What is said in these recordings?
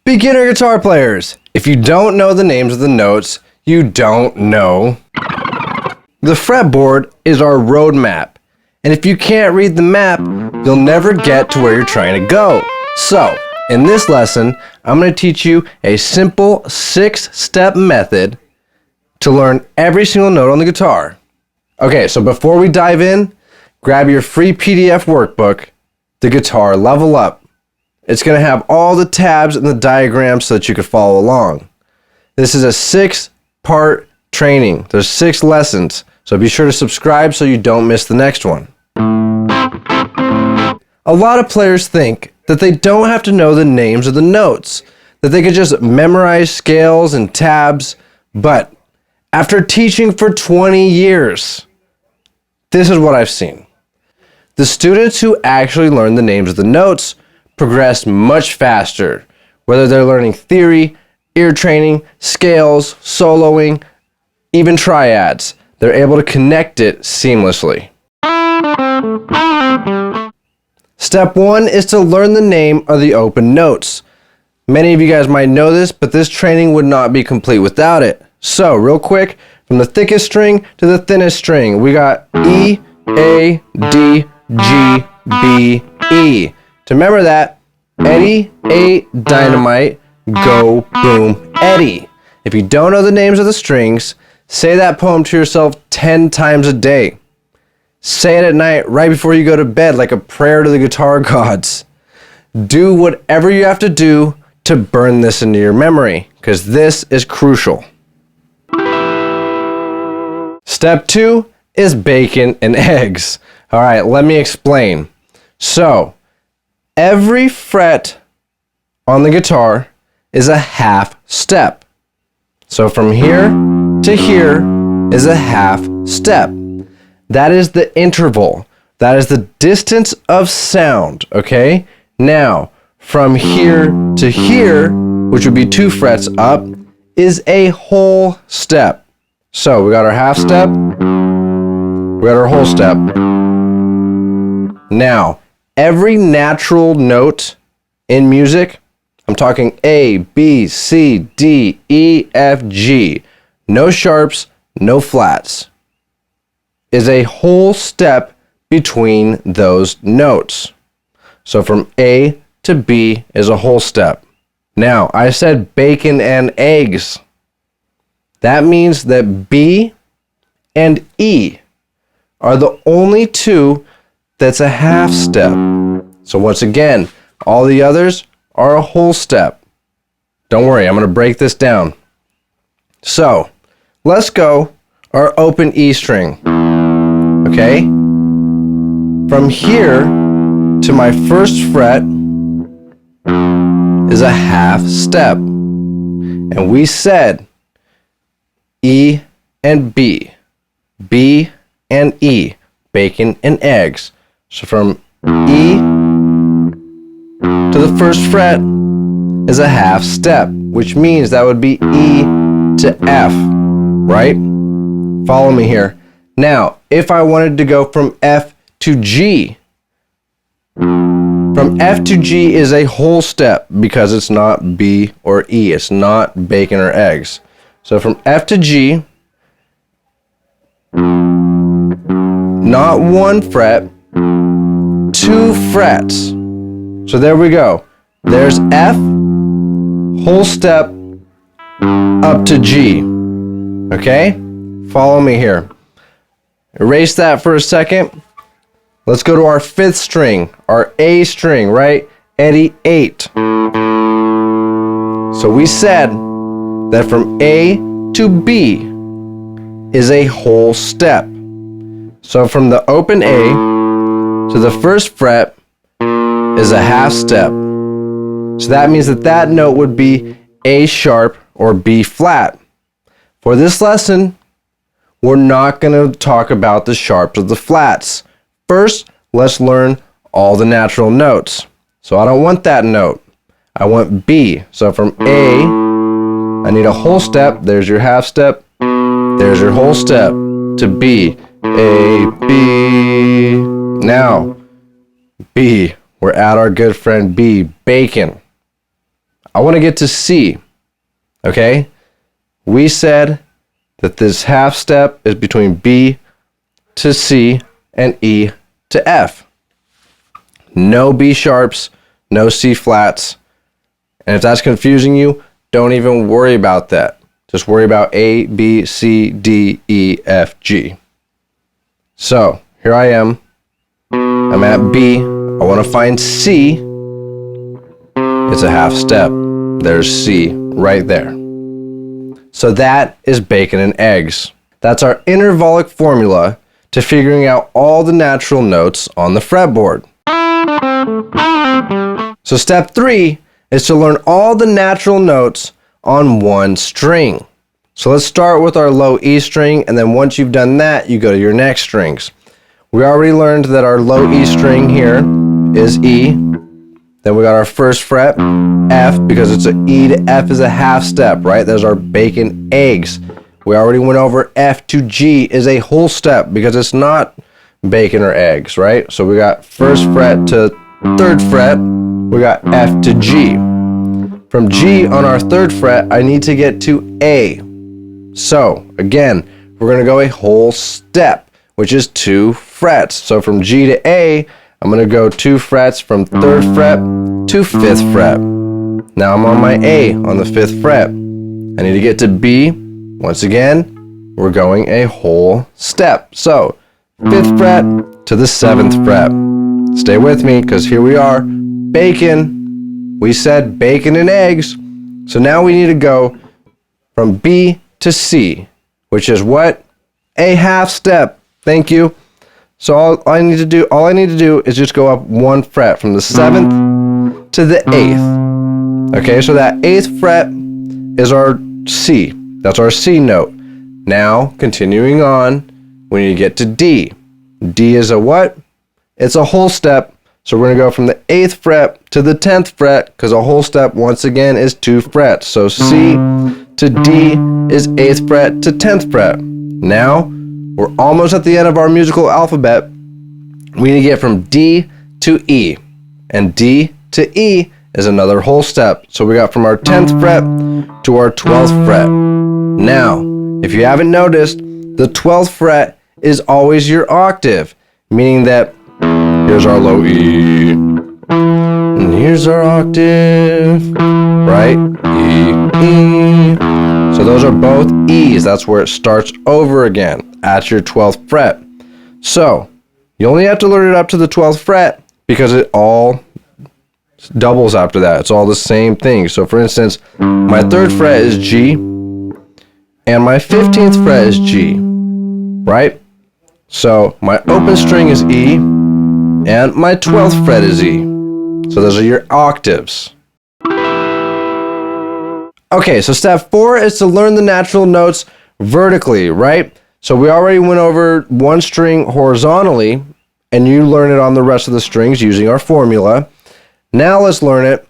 Beginner guitar players, if you don't know the names of the notes, you don't know. The fretboard is our roadmap, and if you can't read the map, you'll never get to where you're trying to go. So, in this lesson, I'm going to teach you a simple 6-step method to learn every single note on the guitar. Okay, so before we dive in, grab your free PDF workbook, The Guitar Level Up. It's going to have all the tabs and the diagrams so that you can follow along. This is a 6-part training. There's 6 lessons, so be sure to subscribe so you don't miss the next one. A lot of players think that they don't have to know the names of the notes, that they could just memorize scales and tabs, but after teaching for 20 years, this is what I've seen. The students who actually learn the names of the notes progress much faster, whether they're learning theory, ear training, scales, soloing, even triads. They're able to connect it seamlessly. Step 1 is to learn the name of the open notes. Many of you guys might know this, but this training would not be complete without it. So, real quick, from the thickest string to the thinnest string, we got E, A, D, G, B, E. To remember that, Eddie, Ate Dynamite, go, boom, Eddie. If you don't know the names of the strings, say that poem to yourself 10 times a day. Say it at night right before you go to bed like a prayer to the guitar gods. Do whatever you have to do to burn this into your memory, because this is crucial. Step 2 is bacon and eggs. All right, let me explain. So, every fret on the guitar is a half step. So from here to here is a half step. That is the interval. That is the distance of sound, okay? Now, from here to here, which would be 2 frets up, is a whole step. So we got our half step, we got our whole step. Now, every natural note in music, I'm talking A, B, C, D, E, F, G, no sharps, no flats, is a whole step between those notes. So from A to B is a whole step. Now, I said bacon and eggs. That means that B and E are the only 2 that's a half step. So once again, all the others are a whole step. Don't worry, I'm going to break this down. So, let's go our open E string. Okay? From here to my first fret is a half step. And we said E and B, B and E, bacon and eggs. So from E to the first fret is a half step, which means that would be E to F, right? Follow me here. Now, if I wanted to go from F to G, from F to G is a whole step because it's not B or E. It's not bacon or eggs. So from F to G, not 1 fret, 2 frets. So there we go. There's F, whole step, up to G. Okay? Follow me here. Erase that for a second. Let's go to our 5th string, our A string, right? Eddie, 8. So we said that from A to B is a whole step. So from the open A to the first fret is a half step. So that means that that note would be A sharp or B flat. For this lesson, we're not going to talk about the sharps or the flats. First, let's learn all the natural notes. So I don't want that note. I want B. So from A, I need a whole step. There's your half step. There's your whole step to B. A, B. Now, B. We're at our good friend B, bacon. I want to get to C. Okay? We said that this half step is between B to C and E to F. No B sharps, no C flats. And if that's confusing you, don't even worry about that. Just worry about A, B, C, D, E, F, G. So, here I am. I'm at B. I want to find C. It's a half step. There's C right there. So that is bacon and eggs. That's our intervallic formula to figuring out all the natural notes on the fretboard. So step 3 is to learn all the natural notes on one string. So let's start with our low E string, and then once you've done that, you go to your next strings. We already learned that our low E string here is E. Then we got our first fret, F, because it's an E to F is a half step, right? There's our bacon eggs. We already went over F to G is a whole step because it's not bacon or eggs, right? So we got first fret to third fret, we got F to G. From G on our third fret, I need to get to A. So again, we're going to go a whole step, which is 2 frets. So from G to A, I'm going to go 2 frets from 3rd fret to 5th fret. Now I'm on my A on the 5th fret. I need to get to B. Once again, we're going a whole step. So 5th fret to the 7th fret. Stay with me because here we are. Bacon. We said bacon and eggs. So now we need to go from B to C, which is what? A half step. Thank you. So all I need to do is just go up 1 fret from the 7th to the 8th. Okay, so that 8th fret is our C. That's our C note. Now, continuing on, we need to get to D. D is a what? It's a whole step. So we're going to go from the 8th fret to the 10th fret because a whole step, once again, is 2 frets. So C to D is 8th fret to 10th fret. Now, we're almost at the end of our musical alphabet. We need to get from D to E. And D to E is another whole step. So we got from our 10th fret to our 12th fret. Now, if you haven't noticed, the 12th fret is always your octave, meaning that here's our low E, and here's our octave, right? E, E. So those are both E's. That's where it starts over again at your 12th fret. So you only have to learn it up to the 12th fret because it all doubles after that. It's all the same thing. So for instance, my 3rd fret is G and my 15th fret is G, right? So my open string is E and my 12th fret is E. So those are your octaves. Okay, so step 4 is to learn the natural notes vertically, right? So we already went over one string horizontally, and you learn it on the rest of the strings using our formula. Now let's learn it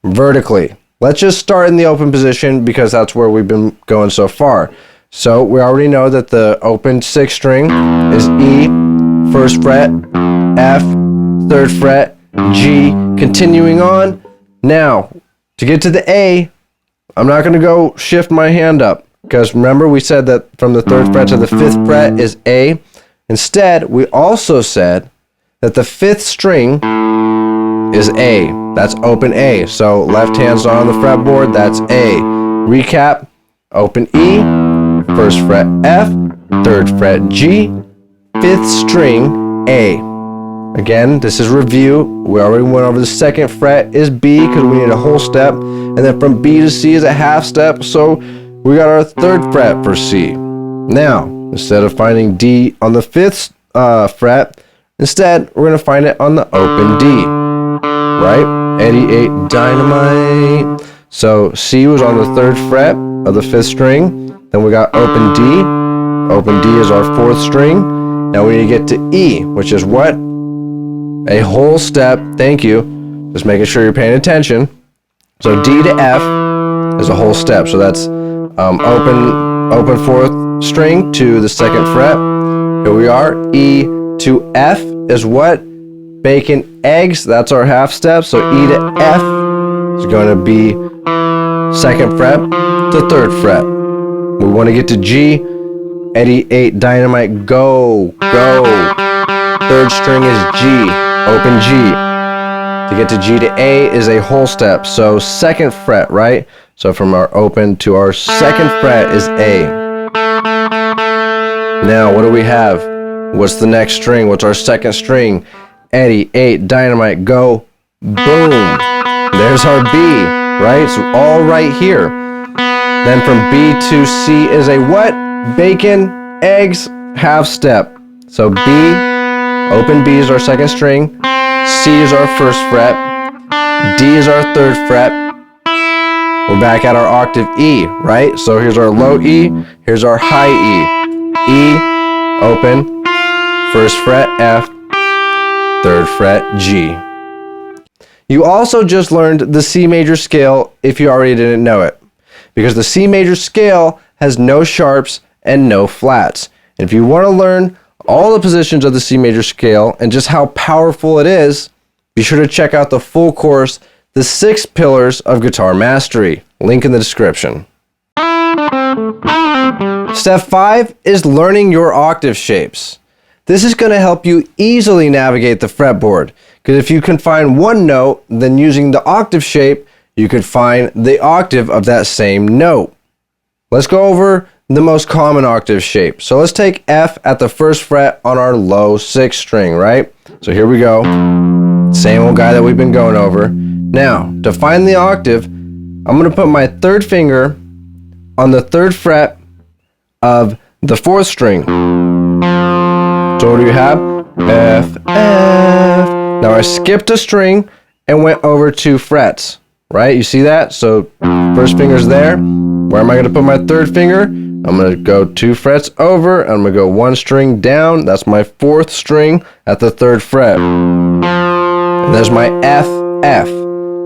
vertically. Let's just start in the open position because that's where we've been going so far. So we already know that the open 6th string is E, 1st fret, F, 3rd fret, G, continuing on. Now, to get to the A, I'm not going to go shift my hand up because remember we said that from the 3rd fret to the 5th fret is A. Instead, we also said that the 5th string is A. That's open A. So left hand's on the fretboard, that's A. Recap, open E, 1st fret F, 3rd fret G, 5th string A. Again, this is review. We already went over the 2nd fret is B because we need a whole step. And then from B to C is a half step. So we got our 3rd fret for C. Now, instead of finding D on the 5th fret, instead we're going to find it on the open D. Right? Ate Dynamite. So C was on the 3rd fret of the 5th string. Then we got open D. Open D is our 4th string. Now we need to get to E, which is what? A whole step. Thank you. Just making sure you're paying attention. So D to F is a whole step. So that's open 4th string to the 2nd fret. Here we are. E to F is what? Bacon eggs. That's our half step. So E to F is going to be 2nd fret to 3rd fret. We want to get to G. Ate Dynamite, go, go. 3rd string is G, open G. To get to G to A is a whole step, so 2nd fret, right? So from our open to our 2nd fret is A. Now, what do we have? What's the next string? What's our 2nd string? Ate Dynamite, go, boom. There's our B, right? So all right here. Then from B to C is a what? Bacon, eggs, half step. So B, open B is our 2nd string. C is our 1st fret. D is our 3rd fret. We're back at our octave E, right? So here's our low E, here's our high E. E, open, 1st fret F, 3rd fret G. You also just learned the C major scale if you already didn't know it, because the C major scale has no sharps and no flats. And if you want to learn all the positions of the C major scale and just how powerful it is, be sure to check out the full course, The 6 Pillars of Guitar Mastery. Link in the description. Step 5 is learning your octave shapes. This is going to help you easily navigate the fretboard, because if you can find one note, then using the octave shape, you could find the octave of that same note. Let's go over the most common octave shape. So let's take F at the 1st fret on our low 6th string, right? So here we go. Same old guy that we've been going over. Now, to find the octave, I'm going to put my 3rd finger on the 3rd fret of the 4th string. So what do you have? F, F. Now I skipped a string and went over 2 frets, right? You see that? So 1st finger's there. Where am I going to put my 3rd finger? I'm going to go 2 frets over. I'm going to go 1 string down. That's my 4th string at the 3rd fret. And there's my F, F.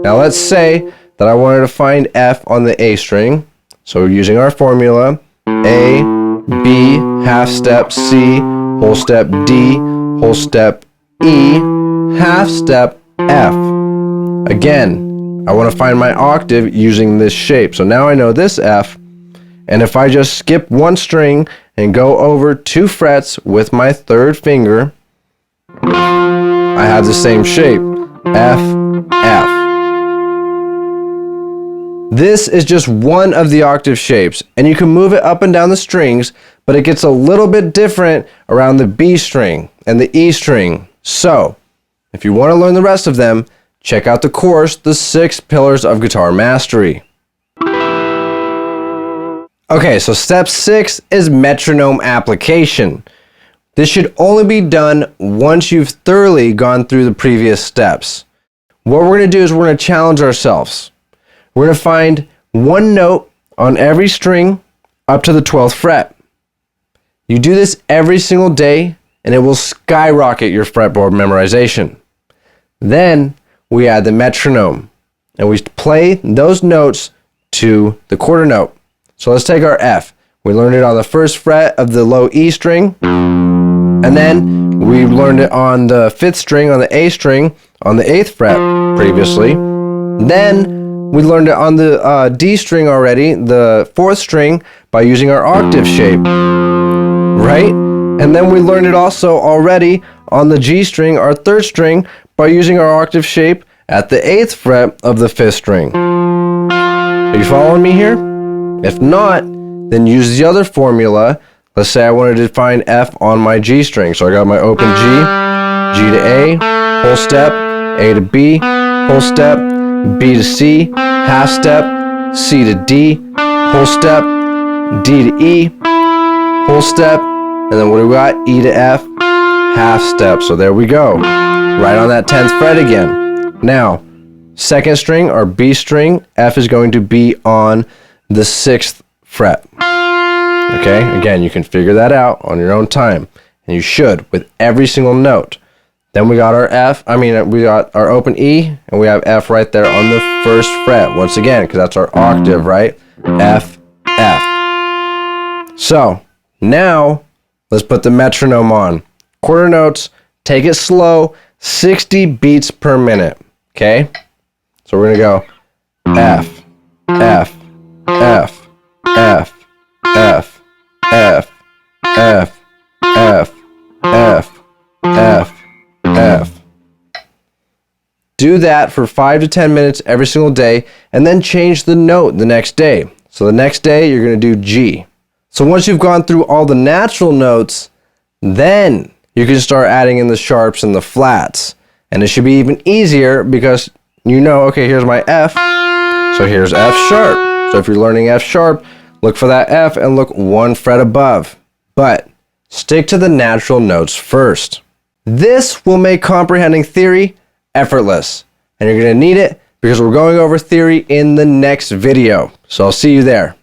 Now let's say that I wanted to find F on the A string. So we're using our formula. A, B, half step, C, whole step, D, whole step, E, half step, F. Again, I want to find my octave using this shape. So now I know this F, and if I just skip 1 string and go over 2 frets with my 3rd finger, I have the same shape, F, F. This is just one of the octave shapes, and you can move it up and down the strings, but it gets a little bit different around the B string and the E string. So, if you want to learn the rest of them, check out the course, The 6 Pillars of Guitar Mastery. Okay, so step 6 is metronome application. This should only be done once you've thoroughly gone through the previous steps. What we're going to do is we're going to challenge ourselves. We're going to find one note on every string up to the 12th fret. You do this every single day, and it will skyrocket your fretboard memorization. Then we add the metronome, and we play those notes to the quarter note. So let's take our F. We learned it on the 1st fret of the low E string, and then we learned it on the 5th string on the A string on the 8th fret previously. Then we learned it on the D string already, the 4th string, by using our octave shape, right? And then we learned it also already on the G string, our 3rd string, by using our octave shape at the 8th fret of the 5th string. Are you following me here? If not, then use the other formula. Let's say I wanted to find F on my G string. So I got my open G, G to A, whole step, A to B, whole step, B to C, half step, C to D, whole step, D to E, whole step, and then what do we got? E to F, half step. So there we go. Right on that 10th fret again. Now, 2nd string or B string, F is going to be on the 6th fret. Okay, again, you can figure that out on your own time, and you should with every single note. Then we got our we got our open E, and we have F right there on the 1st fret. Once again, because that's our octave, right? F, F. So, now, let's put the metronome on. Quarter notes, take it slow, 60 beats per minute, okay? So we're gonna go F, F, F, F, F, F, F, F, F, F, F. Do that for 5 to 10 minutes every single day, and then change the note the next day. So the next day, you're going to do G. So once you've gone through all the natural notes, then you can start adding in the sharps and the flats. And it should be even easier because you know, okay, here's my F, so here's F sharp. So if you're learning F sharp, look for that F and look 1 fret above. But stick to the natural notes first. This will make comprehending theory effortless. And you're going to need it because we're going over theory in the next video. So I'll see you there.